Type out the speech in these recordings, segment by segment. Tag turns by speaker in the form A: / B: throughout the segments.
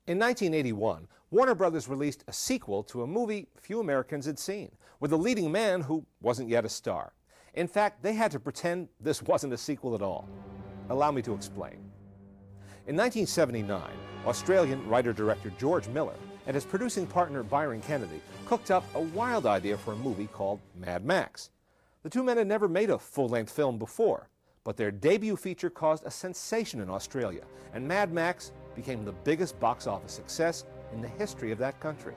A: In 1981, Warner Brothers released a sequel to a movie few Americans had seen, with a leading man who wasn't yet a star. In fact, they had to pretend this wasn't a sequel at all. Allow me to explain. In 1979, Australian writer-director George Miller and his producing partner Byron Kennedy cooked up a wild idea for a movie called Mad Max. The two men had never made a full-length film before, but their debut feature caused a sensation in Australia, and Mad Max became the biggest box office success in the history of that country.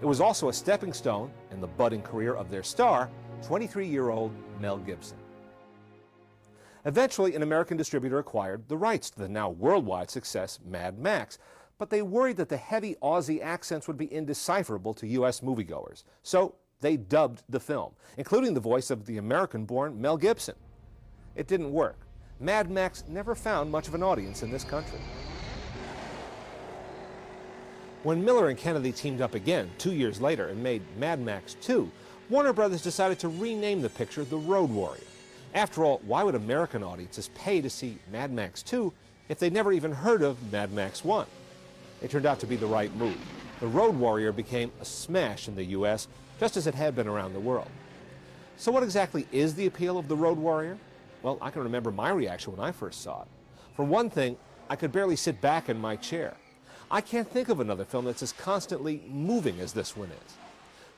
A: It was also a stepping stone in the budding career of their star, 23-year-old Mel Gibson. Eventually, an American distributor acquired the rights to the now worldwide success Mad Max, but they worried that the heavy Aussie accents would be indecipherable to U.S. moviegoers. So they dubbed the film, including the voice of the American-born Mel Gibson. It didn't work. Mad Max never found much of an audience in this country. When Miller and Kennedy teamed up again 2 years later and made Mad Max 2, Warner Brothers decided to rename the picture The Road Warrior. After all, why would American audiences pay to see Mad Max 2 if they'd never even heard of Mad Max 1? It turned out to be the right move. The Road Warrior became a smash in the U.S., just as it had been around the world. So what exactly is the appeal of The Road Warrior? Well, I can remember my reaction when I first saw it. For one thing, I could barely sit back in my chair. I can't think of another film that's as constantly moving as this one is.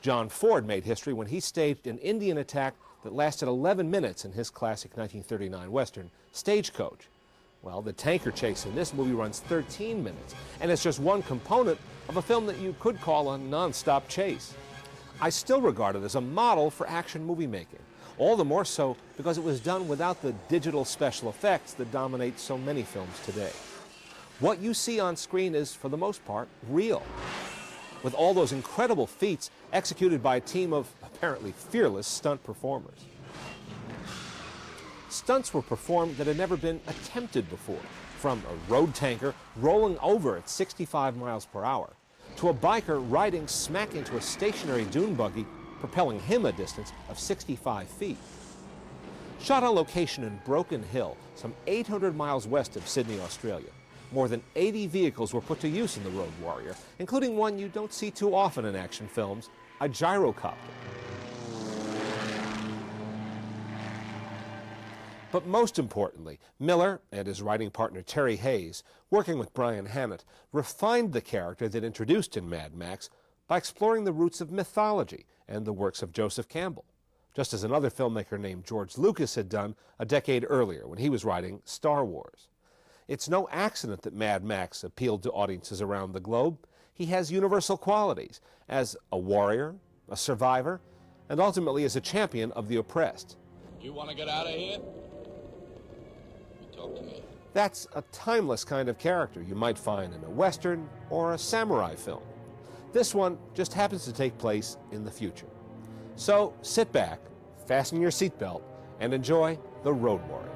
A: John Ford made history when he staged an Indian attack that lasted 11 minutes in his classic 1939 Western, Stagecoach. Well, the tanker chase in this movie runs 13 minutes, and it's just one component of a film that you could call a non-stop chase. I still regard it as a model for action movie making, all the more so because it was done without the digital special effects that dominate so many films today. What you see on screen is, for the most part, real, with all those incredible feats executed by a team of apparently fearless stunt performers. Stunts were performed that had never been attempted before, from a road tanker rolling over at 65 miles per hour, to a biker riding smack into a stationary dune buggy, propelling him a distance of 65 feet. Shot on location in Broken Hill, some 800 miles west of Sydney, Australia, more than 80 vehicles were put to use in The Road Warrior, including one you don't see too often in action films, a gyrocopter. But most importantly, Miller and his writing partner Terry Hayes, working with Brian Hammett, refined the character that introduced in Mad Max by exploring the roots of mythology and the works of Joseph Campbell, just as another filmmaker named George Lucas had done a decade earlier when he was writing Star Wars. It's no accident that Mad Max appealed to audiences around the globe. He has universal qualities as a warrior, a survivor, and ultimately as a champion of the oppressed.
B: You want to get out of here? Talk to me.
A: That's a timeless kind of character you might find in a Western or a samurai film. This one just happens to take place in the future. So sit back, fasten your seatbelt, and enjoy The Road Warrior.